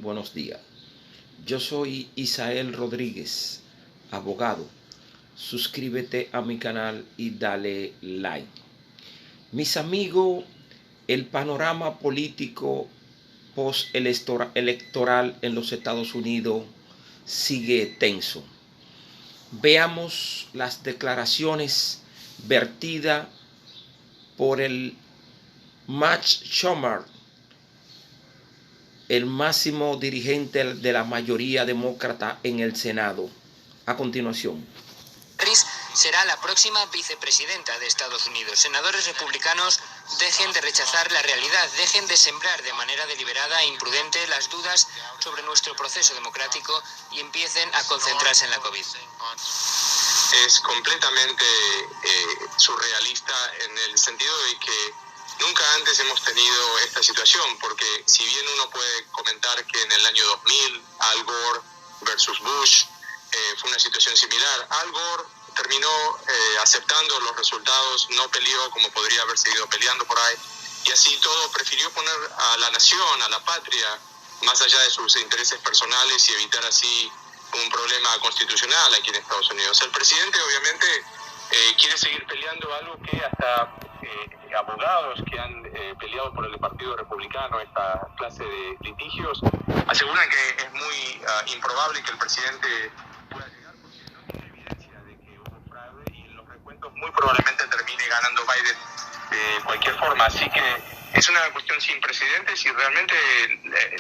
Buenos días. Yo soy Isael Rodríguez, abogado. Suscríbete a mi canal y dale like. Mis amigos, el panorama político post-electoral en los Estados Unidos sigue tenso. Veamos las declaraciones vertidas por el Chuck Schumer, el máximo dirigente de la mayoría demócrata en el Senado. A continuación. Harris será la próxima vicepresidenta de Estados Unidos. Senadores republicanos, dejen de rechazar la realidad, dejen de sembrar de manera deliberada e imprudente las dudas sobre nuestro proceso democrático y empiecen a concentrarse en la COVID. Es completamente surrealista en el sentido de que nunca antes hemos tenido esta situación, porque si bien uno puede comentar que en el año 2000, Al Gore versus Bush, fue una situación similar. Al Gore terminó aceptando los resultados, no peleó como podría haber seguido peleando por ahí, y así todo prefirió poner a la nación, a la patria, más allá de sus intereses personales y evitar así un problema constitucional aquí en Estados Unidos. El presidente obviamente quiere seguir peleando algo que hasta abogados que han peleado por el Partido Republicano esta clase de litigios aseguran que es muy improbable que el presidente pueda llegar porque no tiene evidencia de que hubo fraude y en los recuentos muy probablemente termine ganando Biden de cualquier forma. Así que es una cuestión sin precedentes y realmente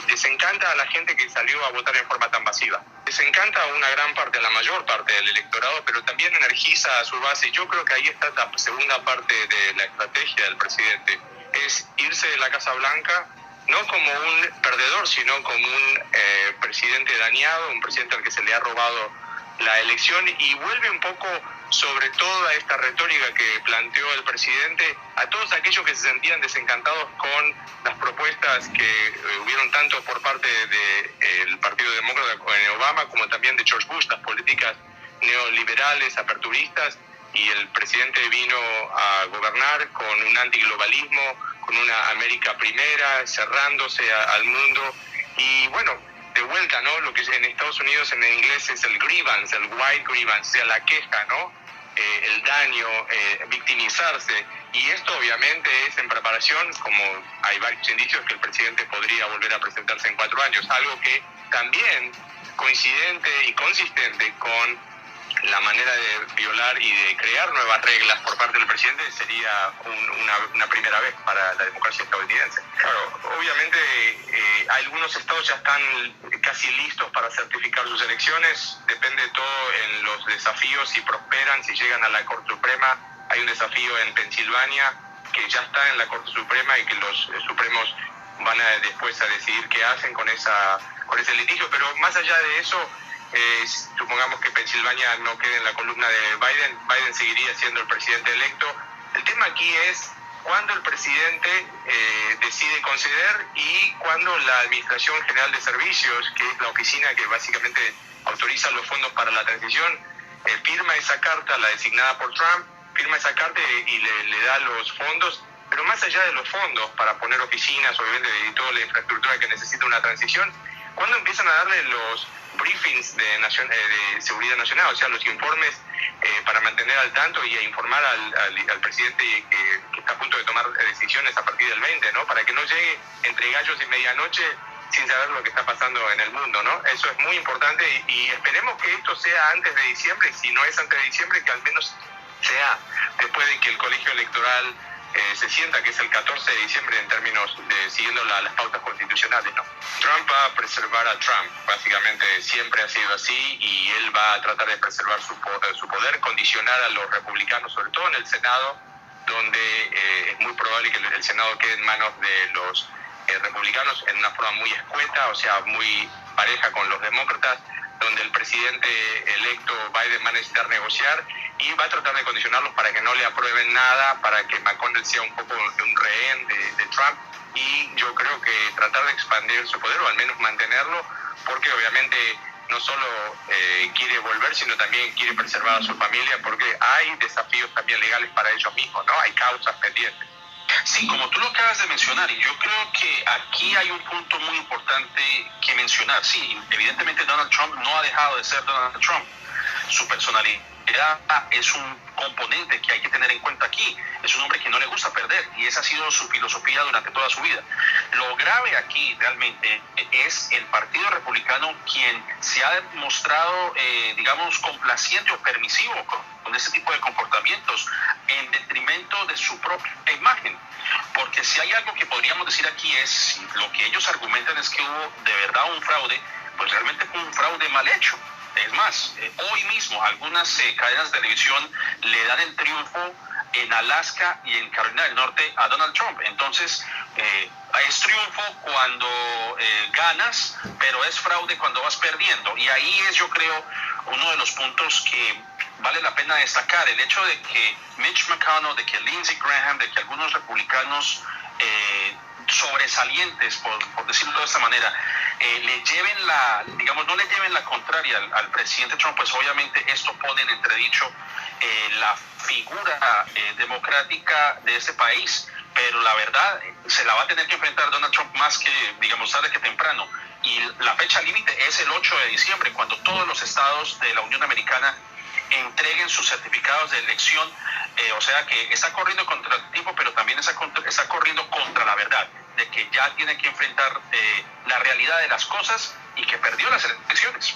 desencanta a la gente que salió a votar en forma tan masiva. Desencanta a una gran parte, a la mayor parte del electorado, pero también energiza a su base. Yo creo que ahí está la segunda parte de la estrategia del presidente. Es irse de la Casa Blanca no como un perdedor, sino como un presidente dañado, un presidente al que se le ha robado la elección, y vuelve un poco sobre toda esta retórica que planteó el presidente a todos aquellos que se sentían desencantados con las propuestas que hubieron tanto por parte del Partido Demócrata en Obama como también de George Bush, las políticas neoliberales, aperturistas, y el presidente vino a gobernar con un antiglobalismo, con una América primera, cerrándose al mundo, y bueno, de vuelta, ¿no? Lo que en Estados Unidos en inglés es el grievance, el white grievance, o sea, la queja, ¿no? El daño, victimizarse. Y esto obviamente es en preparación, como hay varios indicios que el presidente podría volver a presentarse en 4 años, algo que también coincidente y consistente con la manera de violar y de crear nuevas reglas por parte del presidente sería una primera vez para la democracia estadounidense. Claro, obviamente algunos estados ya están casi listos para certificar sus elecciones, depende todo en los desafíos, si prosperan, si llegan a la Corte Suprema. Hay un desafío en Pensilvania que ya está en la Corte Suprema y que los supremos van a después a decidir qué hacen con ese litigio, pero más allá de eso, supongamos que Pensilvania no quede en la columna de Biden, Biden seguiría siendo el presidente electo. El tema aquí es cuándo el presidente decide conceder y cuándo la Administración General de Servicios, que es la oficina que básicamente autoriza los fondos para la transición, firma esa carta, la designada por Trump, firma esa carta y le da los fondos. Pero más allá de los fondos para poner oficinas, obviamente, y toda la infraestructura que necesita una transición, ¿cuándo empiezan a darle los briefings de seguridad nacional, o sea, los informes para mantener al tanto y a informar al presidente que está a punto de tomar decisiones a partir del 20, ¿no? Para que no llegue entre gallos y medianoche sin saber lo que está pasando en el mundo, ¿no? Eso es muy importante y esperemos que esto sea antes de diciembre. Si no es antes de diciembre, que al menos sea después de que el colegio electoral se sienta, que es el 14 de diciembre en términos de siguiendo las pautas constitucionales, ¿no? Trump va a preservar a Trump, básicamente siempre ha sido así, y él va a tratar de preservar su poder, condicionar a los republicanos, sobre todo en el Senado, donde es muy probable que el Senado quede en manos de los republicanos en una forma muy escueta, o sea, muy pareja con los demócratas, donde el presidente electo Biden va a necesitar negociar y va a tratar de condicionarlos para que no le aprueben nada, para que McConnell sea un poco un rehén de Trump, y yo creo que tratar de expandir su poder o al menos mantenerlo, porque obviamente no solo quiere volver, sino también quiere preservar a su familia, porque hay desafíos también legales para ellos mismos, ¿no? Hay causas pendientes. Sí, como tú lo acabas de mencionar, y yo creo que aquí hay un punto muy importante que mencionar. Sí, evidentemente Donald Trump no ha dejado de ser Donald Trump. Su personalidad es un componente que hay que tener en cuenta aquí. Es un hombre que no le gusta perder y esa ha sido su filosofía durante toda su vida. Lo grave aquí realmente es el Partido Republicano, quien se ha demostrado, digamos, complaciente o permisivo con ese tipo de comportamientos en detrimento de su propia imagen. Porque si hay algo que podríamos decir aquí es, lo que ellos argumentan es que hubo de verdad un fraude, pues realmente fue un fraude mal hecho. Es más, hoy mismo algunas cadenas de televisión le dan el triunfo en Alaska y en Carolina del Norte a Donald Trump. Entonces, es triunfo cuando ganas, pero es fraude cuando vas perdiendo. Y ahí es, yo creo, uno de los puntos que vale la pena destacar. El hecho de que Mitch McConnell, de que Lindsey Graham, de que algunos republicanos sobresalientes, por decirlo de esta manera, le lleven digamos, no le lleven la contraria al presidente Trump, pues obviamente esto pone en entredicho la figura democrática de este país, pero la verdad se la va a tener que enfrentar Donald Trump más que, digamos, tarde que temprano. Y la fecha límite es el 8 de diciembre, cuando todos los estados de la Unión Americana entreguen sus certificados de elección, o sea que está corriendo contra el tiempo, pero también está corriendo contra la verdad, de que ya tiene que enfrentar la realidad de las cosas y que perdió las elecciones.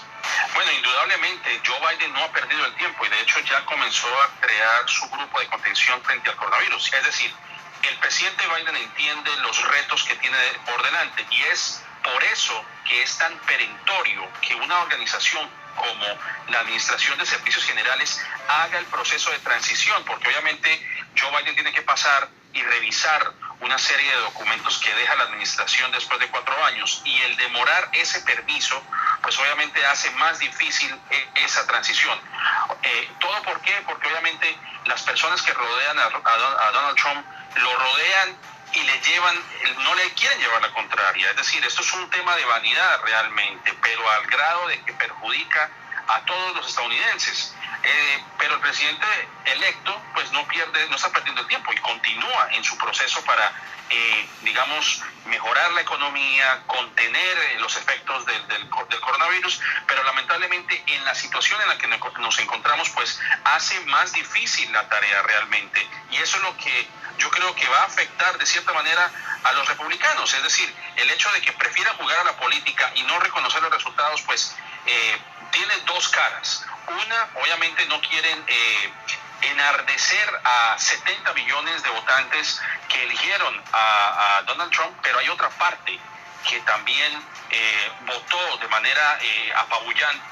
Bueno, indudablemente Joe Biden no ha perdido el tiempo y de hecho ya comenzó a crear su grupo de contención frente al coronavirus. Es decir, el presidente Biden entiende los retos que tiene por delante y es por eso que es tan perentorio que una organización como la Administración de Servicios Generales haga el proceso de transición, porque obviamente Joe Biden tiene que pasar y revisar una serie de documentos que deja la administración después de 4 años, y el demorar ese permiso pues obviamente hace más difícil esa transición. ¿Todo por qué? Porque obviamente las personas que rodean a Donald Trump lo rodean y no le quieren llevar la contraria. Es decir, esto es un tema de vanidad realmente, pero al grado de que perjudica a todos los estadounidenses. Pero el presidente electo pues no está perdiendo el tiempo y continúa en su proceso para, digamos, mejorar la economía, contener los efectos del coronavirus, pero lamentablemente en la situación en la que nos encontramos pues hace más difícil la tarea realmente, y eso es lo que yo creo que va a afectar de cierta manera a los republicanos. Es decir, el hecho de que prefieran jugar a la política y no reconocer los resultados pues tiene dos caras. Una, obviamente no quieren enardecer a 70 millones de votantes que eligieron a Donald Trump, pero hay otra parte que también votó de manera apabullante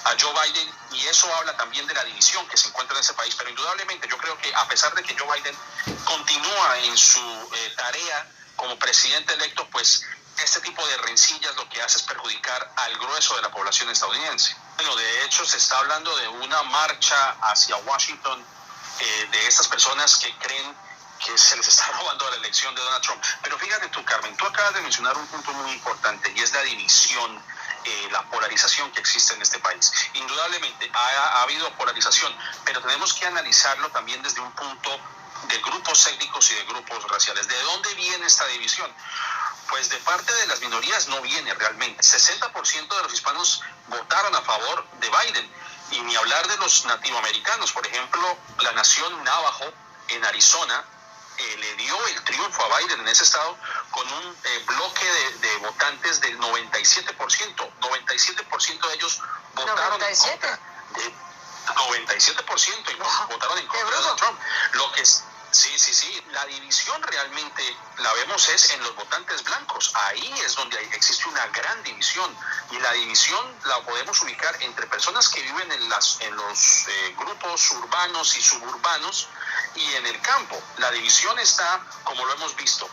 a Joe Biden, y eso habla también de la división que se encuentra en ese país. Pero indudablemente yo creo que a pesar de que Joe Biden continúa en su tarea como presidente electo, pues este tipo de rencillas lo que hace es perjudicar al grueso de la población estadounidense. Bueno, de hecho se está hablando de una marcha hacia Washington de estas personas que creen que se les está robando la elección de Donald Trump. Pero fíjate tú, Carmen, tú acabas de mencionar un punto muy importante, y es la división, la polarización que existe en este país. Indudablemente ha habido polarización, pero tenemos que analizarlo también desde un punto de grupos étnicos y de grupos raciales. ¿De dónde viene esta división? Pues de parte de las minorías no viene realmente. 60% de los hispanos votaron a favor de Biden, y ni hablar de los nativoamericanos. Por ejemplo, la nación Navajo en Arizona le dio el triunfo a Biden en ese estado con un bloque de votantes del 97%. 97% de ellos votaron en contra. 97% y votaron en contra de Donald Trump. Lo que es, sí, la división realmente la vemos es en los votantes blancos. Ahí es donde existe una gran división, y la división la podemos ubicar entre personas que viven en los grupos urbanos y suburbanos y en el campo. La división está, como lo hemos visto,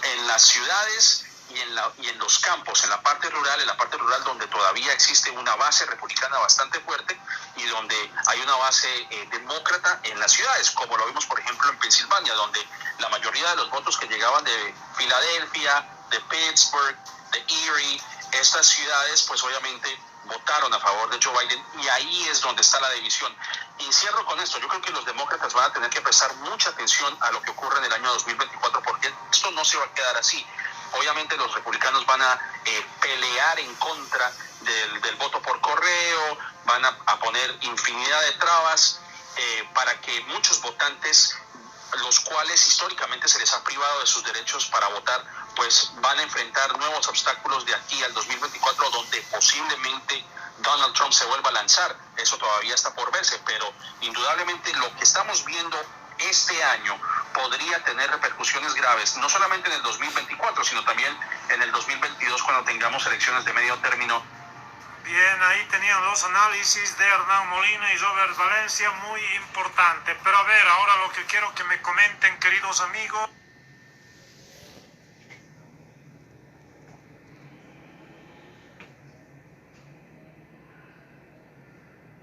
en las ciudades y en los campos, en la parte rural donde todavía existe una base republicana bastante fuerte, y donde hay una base demócrata en las ciudades, como lo vimos por ejemplo en Pensilvania, donde la mayoría de los votos que llegaban de Filadelfia, de Pittsburgh, de Erie, estas ciudades pues obviamente votaron a favor de Joe Biden, y ahí es donde está la división. Y cierro con esto, yo creo que los demócratas van a tener que prestar mucha atención a lo que ocurre en el año 2024, porque esto no se va a quedar así. Obviamente los republicanos van a pelear en contra del voto por correo, van a poner infinidad de trabas para que muchos votantes, los cuales históricamente se les ha privado de sus derechos para votar, pues van a enfrentar nuevos obstáculos de aquí al 2024, donde posiblemente Donald Trump se vuelva a lanzar. Eso todavía está por verse, pero indudablemente lo que estamos viendo este año podría tener repercusiones graves, no solamente en el 2024, sino también en el 2022, cuando tengamos elecciones de medio término. Bien, ahí tenían los análisis de Hernán Molina y Robert Valencia, muy importante. Pero a ver, ahora lo que quiero que me comenten, queridos amigos.